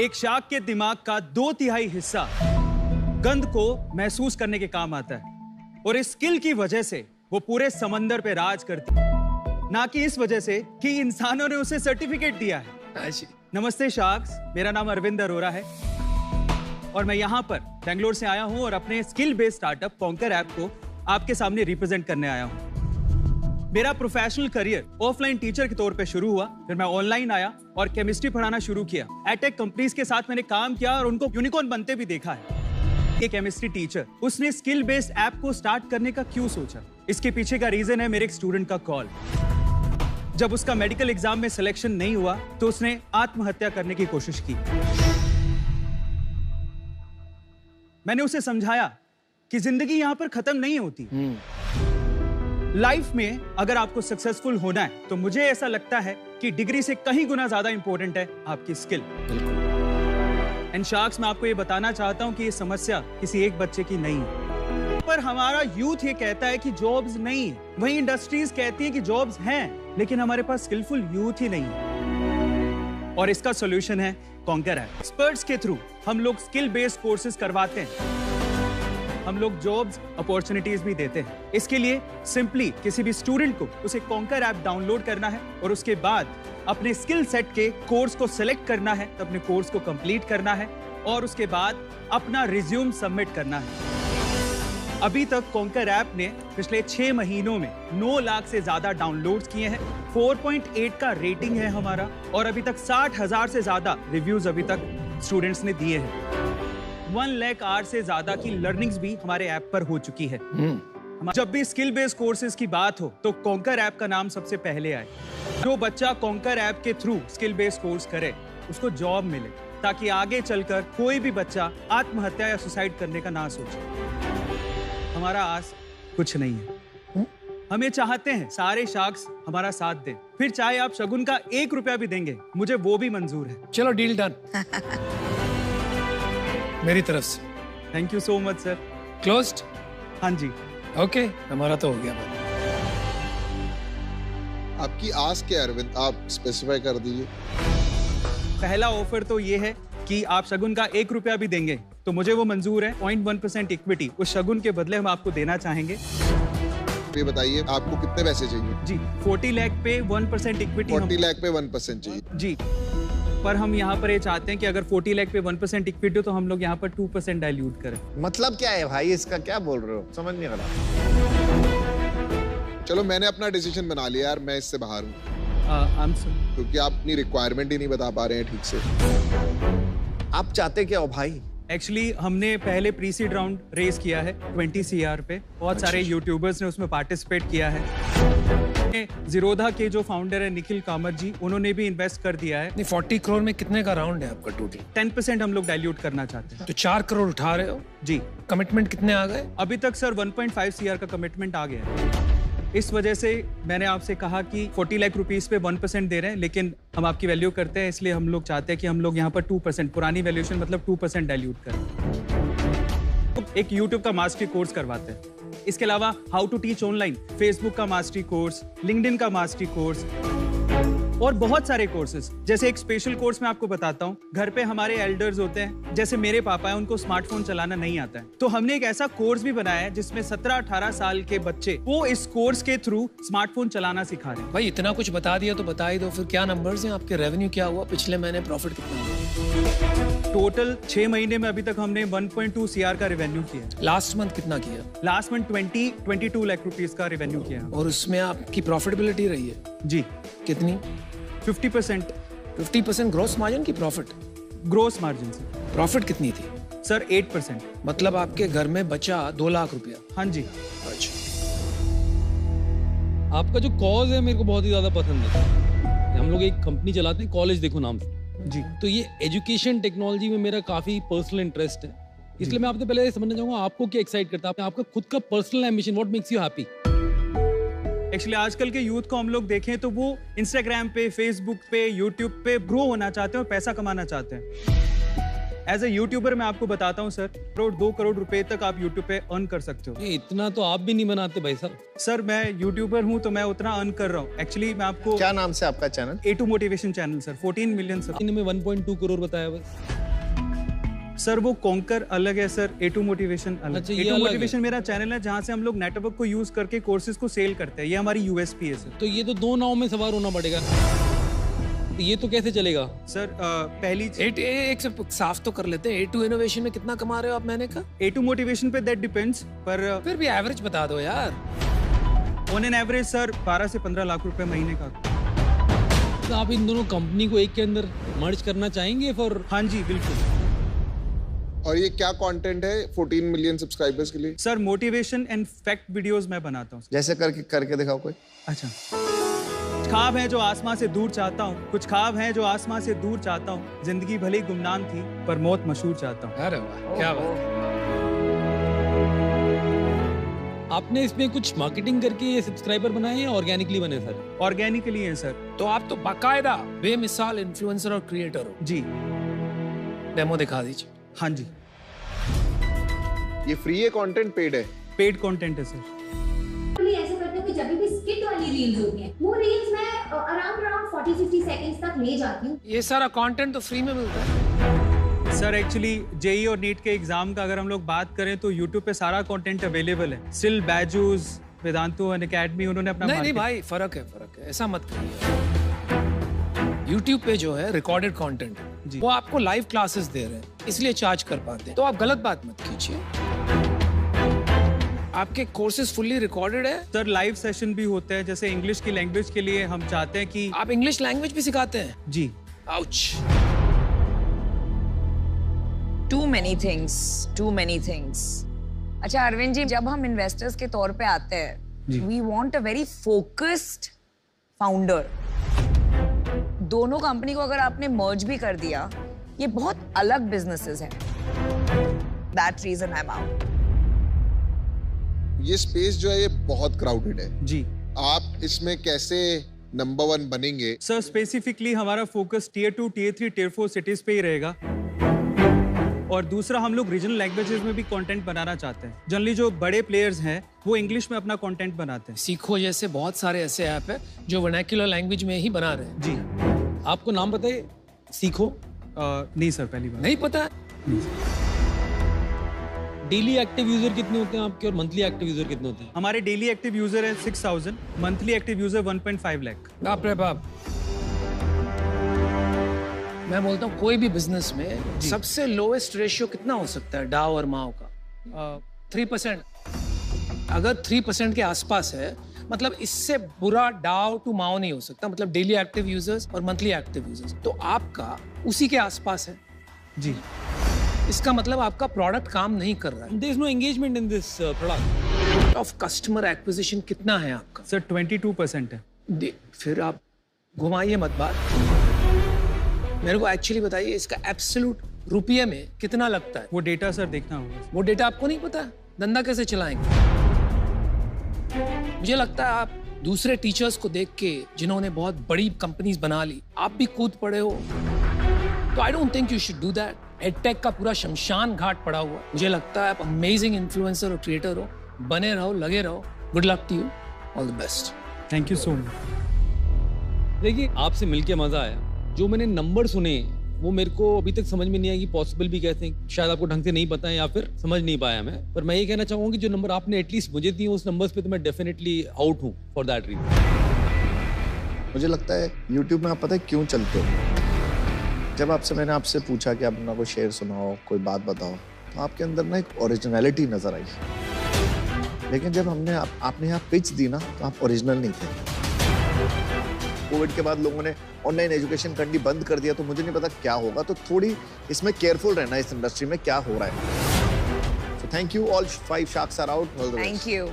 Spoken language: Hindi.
एक शार्क के दिमाग का 2/3 हिस्सा गंध को महसूस करने के काम आता है और इस स्किल की वजह से वो पूरे समंदर पे राज करती है, ना कि इस वजह से कि इंसानों ने उसे सर्टिफिकेट दिया है। नमस्ते शार्क्स, मेरा नाम अरविंद अरोरा है और मैं यहाँ पर बेंगलोर से आया हूँ और अपने skill based startup conquer app को आपके सामने रिप्रेजेंट करने आया हूँ। मेरा प्रोफेशनल करियर ऑफलाइन टीचर के तौर पे शुरू हुआ, फिर मैं ऑनलाइन आया और केमिस्ट्री पढ़ाना शुरू किया। एटेक कंपनीज के साथ मैंने काम किया और उनको यूनिकॉर्न बनते भी देखा है। ये केमिस्ट्री टीचर, उसने स्किल बेस्ड ऐप को स्टार्ट करने का क्यों सोचा? इसके पीछे का रीजन है मेरे एक स्टूडेंट का कॉल। जब उसका मेडिकल एग्जाम में सिलेक्शन नहीं हुआ तो उसने आत्महत्या करने की कोशिश की। मैंने उसे समझाया कि जिंदगी यहां पर खत्म नहीं होती। लाइफ में अगर आपको सक्सेसफुल होना है तो मुझे ऐसा लगता है कि डिग्री से कहीं गुना ज्यादा इंपॉर्टेंट है आपकी स्किल। एंड शार्क्स, मैं आपको ये बताना चाहता हूं कि ये समस्या किसी एक बच्चे की नहीं है, पर हमारा यूथ ये कहता है कि जॉब्स नहीं है, वही इंडस्ट्रीज कहती है कि जॉब्स हैं, लेकिन हमारे पास स्किलफुल यूथ ही नहीं है। और इसका सॉल्यूशन है कॉन्कर ऐप। एक्सपर्ट्स के थ्रू हम लोग स्किल बेस्ड कोर्सेज करवाते हैं, हम लोग जॉब्स अपॉर्चुनिटीज भी देते हैं। इसके लिए सिंपली किसी भी स्टूडेंट को उसे कॉन्कर ऐप डाउनलोड करना है और उसके बाद अपने स्किल सेट के कोर्स को सिलेक्ट करना है, तो अपने कोर्स को कंप्लीट करना है और उसके बाद अपना रिज्यूम सबमिट करना है। अभी तक कॉन्कर ऐप ने पिछले 6 महीनों में 9 लाख से ज्यादा डाउनलोड्स किए हैं, 4.8 का रेटिंग है हमारा और अभी तक 60,000 से ज्यादा रिव्यूज अभी तक स्टूडेंट्स ने दिए हैं। 1 लाख आवर से ज्यादा की लर्निंग्स भी हमारे ऐप पर हो चुकी है। जब भी स्किल बेस्ड कोर्सेज की बात हो तो कॉन्कर ऐप का नाम सबसे पहले आए। जो बच्चा कॉन्कर ऐप के थ्रू स्किल बेस्ड कोर्स करे उसको जॉब मिले, ताकि आगे चलकर कोई भी बच्चा आत्महत्या या सुसाइड करने का ना सोचे। हमारा आस कुछ नहीं है, हम ये चाहते हैं सारे शार्क्स हमारा साथ दें, फिर चाहे आप शगुन का 1 रुपया भी देंगे, मुझे वो भी मंजूर है। चलो डील डन। मेरी तरफ से thank you so much sir. Closed? हाँ जी। ओके, हमारा तो हो गया। आपकी आस क्या है अरविंद, आप स्पेसिफाई कर दीजिए। पहला ऑफर तो ये है कि आप शगुन का 1 रुपया भी देंगे तो मुझे वो मंजूर है। 0.1% इक्विटी उस शगुन के बदले हम आपको देना चाहेंगे। ये बताइए आपको कितने पैसे चाहिए? जी, 40 लाख पे 1% इक्विटी। 40 लाख पे 1% चाहिए जी, पर हम यहाँ पर ये चाहते हैं कि अगर 40 लाख पे 1% इक्विटी हो तो हम लोग यहाँ पर 2% डाइल्यूट करें। मतलब क्या है भाई, इसका क्या बोल रहे हो, समझ नहीं आ रहा। चलो मैंने अपना डिसीजन बना लिया यार, मैं इससे बाहर हूँ क्योंकि आप अपनी रिक्वायरमेंट ही नहीं बता पा रहे हैं ठीक से। आप चाहते क्या हो भाई? एक्चुअली हमने पहले प्री सीड राउंड रेस किया है 20 CR पे, बहुत सारे यूट्यूबर्स ने उसमें पार्टिसिपेट किया है। जीरोधा के जो फाउंडर है निखिल कामत जी, उन्होंने भी इन्वेस्ट कर दिया है। 40 करोड़ में कितने का राउंड है आपका टोटल? 10% हम लोग डाइल्यूट करना चाहते हैं। तो 4 करोड़ उठा रहे हो जी। कमिटमेंट कितने आ गए? अभी तक सर 1.5 CR का कमिटमेंट आ गया है। इस वजह से मैंने आपसे कहा कि 40 लाख रुपीस पे 1% दे रहे हैं, लेकिन हम आपकी वैल्यू करते हैं, इसलिए हम लोग चाहते हैं कि हम लोग यहाँ पर 2%, पुरानी वैल्यूएशन मतलब 2% डाइल्यूट करें। एक यूट्यूब का मास्टरी कोर्स करवाते हैं। इसके अलावा how to teach online, Facebook का मास्टरी कोर्स, लिंक्डइन का मास्टरी कोर्स और बहुत सारे कोर्सेज। जैसे एक स्पेशल कोर्स मैं आपको बताता हूँ। घर पे हमारे एल्डर्स होते हैं, जैसे मेरे पापा हैं, उनको स्मार्टफोन चलाना नहीं आता है, तो हमने एक ऐसा कोर्स भी बनाया है जिसमें 17-18 साल के बच्चे वो इस कोर्स के थ्रू स्मार्टफोन चलाना सिखा रहे हैं। भाई इतना कुछ बता दिया तो बता ही दो, फिर क्या नंबर्स हैं आपके? रेवेन्यू क्या हुआ पिछले महीने? प्रॉफिट कितना हुआ? टोटल 6 महीने में अभी तक हमने 1.2 CR का रेवेन्यू किया। लास्ट मंथ कितना किया? लास्ट मंथ 22 लाख रुपीस का रेवेन्यू किया। और उसमें आपकी प्रॉफिटेबिलिटी रही है? जी। कितनी? 50%। 50% ग्रोस मार्जिन की प्रॉफिट? ग्रोस मार्जिन से। प्रॉफिट कितनी थी सर? 8%। मतलब आपके घर में बचा 2 लाख रुपया? हाँ जी। अच्छा, आपका जो कॉज है मेरे को बहुत ही ज्यादा पसंद है। हम लोग एक कंपनी चलाते हैं, कॉलेज देखो नाम से जी। तो ये एजुकेशन टेक्नोलॉजी में मेरा काफी पर्सनल इंटरेस्ट है, इसलिए मैं आपसे पहले समझना चाहूंगा आपको क्या एक्साइट करता है, आपका खुद का personal ambition, what makes you happy? Actually आजकल के यूथ को हम लोग देखें तो वो इंस्टाग्राम पे, फेसबुक पे, यूट्यूब पे ग्रो होना चाहते हैं और पैसा कमाना चाहते हैं। एज ए यूट्यूबर मैं आपको बताता हूँ सर, 2 करोड़ रुपए तक आप यूट्यूब पे अर्न कर सकते हो। ये इतना तो आप भी नहीं बनाते भाई साहब। सर मैं यूट्यूबर हूँ तो मैं उतना अर्न कर रहा हूँ। एक्चुअली मैं आपको क्या नाम से आपका channel? A2 motivation channel sir, 14 million sir. इनमें 1.2 करोड़ बताया बस। सर वो कॉन्कर अलग है सर, A2 मोटिवेशन अलग। अच्छा, ये A2 अलग मोटिवेशन मेरा चैनल है जहाँ से हम लोग नेटवर्क को यूज करके कोर्सेज को सेल करते हैं, ये हमारी USP है सर। तो ये तो 2 नाव में सवार होना पड़ेगा, तो ये तो कैसे चलेगा सर पहली एक से साफ तो कर लेते हैं, A2 इनोवेशन में कितना कमा रहे हो आप महीने का? A2 मोटिवेशन पे दैट डिपेंड्स, पर फिर भी एवरेज बता दो यार। ऑन एन एवरेज सर 12 से 15 लाख रुपए महीने का। तो आप इन दोनों कंपनी को एक के अंदर मर्ज करना चाहेंगे फॉर? हाँ जी बिल्कुल। और ये क्या कंटेंट है 14 मिलियन सब्सक्राइबर्स के लिए? Sir motivation and fact videos मैं बनाता हूँ। जैसे करके दिखाओ कोई। अच्छा, ख्वाब है जो आसमां से दूर चाहता हूँ, कुछ ख्वाब है जो आसमां से दूर चाहता हूँ, जिंदगी भले ही गुमनाम थी पर मौत मशहूर चाहता हूँ। अरे वाह, क्या बात। आपने इसमें कुछ मार्केटिंग करके ये सब्सक्राइबर बनाए या ऑर्गेनिकली बने सर? ऑर्गेनिकली है सर। तो आप तो बाकायदा बेमिसाल इन्फ्लुएंसर और क्रिएटर हो। जी। डेमो दिखा दीजिए। हाँ जी। ये फ्री है कंटेंट, पेड है? पेड कंटेंट है सर। ऐसे करते हो कि जब भी स्किट वाली रील्स होती हैं, वो रील्स मैं अराउंड 40-50 सेकंड्स तक ले जाती हूँ। ये सारा कंटेंट तो फ्री में मिलता है सर। एक्चुअली जेई और नीट के एग्जाम का अगर हम लोग बात करें तो यूट्यूब पे सारा कंटेंट अवेलेबल है। स्टिल बैजूज, वेदांतु अकेडमी, उन्होंने अपना नहीं भाई, फर्क है, ऐसा मत करिए। YouTube पे जो है रिकॉर्डेड कंटेंट वो आपको लाइव क्लासेस दे रहे हैं, इसलिए चार्ज कर पाते हैं। तो आप गलत बात मत कीजिए। आपके कोर्सेज फुल्ली रिकॉर्डेड है सर। लाइव सेशन भी होते हैं, जैसे इंग्लिश की लैंग्वेज के लिए हम चाहते हैं कि आप इंग्लिश लैंग्वेज भी सिखाते हैं? जी। आउच। Too many things. अच्छा अरविंद जी, जब हम इन्वेस्टर्स के तौर पे आते हैं, we want a very focused founder. दोनों कंपनी को अगर आपने मर्ज भी कर दिया, ये बहुत अलग बिजनेसेस हैं। That reason I'm out. ये स्पेस जो है ये बहुत क्राउडेड है जी। आप इसमें कैसे नंबर 1 बनेंगे? सर स्पेसिफिकली हमारा focus Tier 2, Tier 3, Tier 4 cities पे ही रहेगा। और दूसरा, हम लोग रीजनल लैंग्वेजेस में भी कंटेंट बनाना चाहते हैं। जनरली जो बड़े प्लेयर्स हैं वो इंग्लिश में अपना कंटेंट बनाते हैं। सीखो जैसे बहुत सारे ऐसे ऐप है जो वर्नाक्युलर लैंग्वेज में ही बना रहे हैं। जी। आपको नाम पता है सीखो? नहीं सर, पहली बार। नहीं पता? डेली एक्टिव यूजर कितने होते हैं आपके और मंथली एक्टिव यूजर कितने होते हैं? हमारे डेली एक्टिव यूजर है 6000, मंथली एक्टिव यूजर 1.5 लाख। बाप रे बाप। मैं बोलता हूँ कोई भी बिजनेस में सबसे लोएस्ट रेशियो कितना हो सकता है डाउ और माओ का? 3%। अगर 3% के आसपास है, मतलब इससे बुरा डाउ टू माओ नहीं हो सकता। मतलब डेली एक्टिव यूजर्स और मंथली एक्टिव यूजर्स, तो आपका उसी के आसपास है। जी। इसका मतलब आपका प्रोडक्ट काम नहीं कर रहा है। There is no engagement in this product. Of customer acquisition कितना है आपका? सर 22% है। फिर आप घुमाइए मत बात, मेरे को एक्चुअली बताइए इसका एब्सोल्यूट रुपये में कितना लगता है? वो डेटा सर देखना होगा। वो डेटा आपको नहीं पता? धंधा कैसे चलाएंगे? मुझे लगता है आप दूसरे टीचर्स को देख के, जिन्होंने बहुत बड़ी कंपनीज बना ली, आप भी कूद पड़े हो। तो I don't think you should do that. Edtech का पूरा शमशान घाट पड़ा हुआ। मुझे लगता है आप अमेजिंग इन्फ्लुएंसर और क्रिएटर हो, बने रहो, लगे रहो। Good luck to you, all the best. Thank you so much. देखिए, आपसे मिलके मजा आया। जो मैंने नंबर सुने वो मेरे को अभी तक समझ में नहीं आया कि पॉसिबल भी कैसे हैं। शायद आपको ढंग से नहीं पता है या फिर समझ नहीं पाया मैं, पर मैं ये कहना चाहूंगा कि जो नंबर आपने एटलीस्ट मुझे दिए उस नंबर्स पे तो मैं डेफिनेटली आउट हूँ फॉर दैट रीजन। मुझे लगता है YouTube में आप पता है क्यों चलते हो? जब मैंने आपसे पूछा कि आप अपना कोई शेर सुनाओ, कोई बात बताओ, तो आपके अंदर ना एक ओरिजिनलिटी नजर आई। लेकिन जब आपने यहाँ पिच दी ना, तो आप ओरिजिनल नहीं थे। कोविड के बाद लोगों ने ऑनलाइन एजुकेशन करनी बंद कर दिया, तो मुझे नहीं पता क्या होगा। तो थोड़ी इसमें केयरफुल रहना इस इंडस्ट्री में क्या हो रहा है। So thank you, all 5 sharks are out. Thank you.